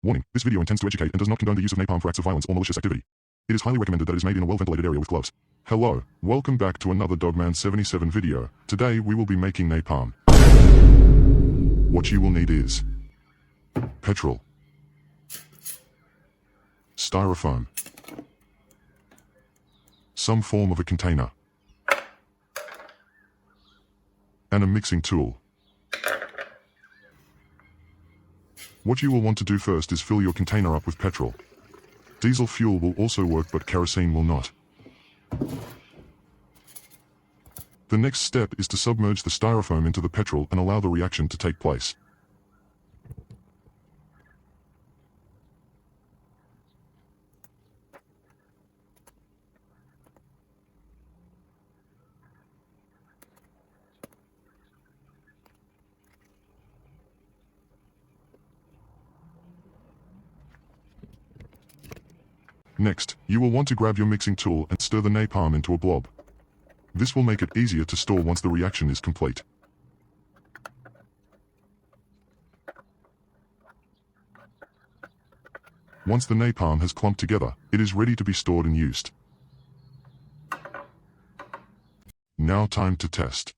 Warning, this video intends to educate and does not condone the use of napalm for acts of violence or malicious activity. It is highly recommended that it is made in a well-ventilated area with gloves. Hello, welcome back to another Dogman 77 video. Today we will be making napalm. What you will need is petrol, styrofoam, some form of a container, and a mixing tool. What you will want to do first is fill your container up with petrol. Diesel fuel will also work, but kerosene will not. The next step is to submerge the styrofoam into the petrol and allow the reaction to take place. Next, you will want to grab your mixing tool and stir the napalm into a blob. This will make it easier to store once the reaction is complete. Once the napalm has clumped together, it is ready to be stored and used. Now time to test.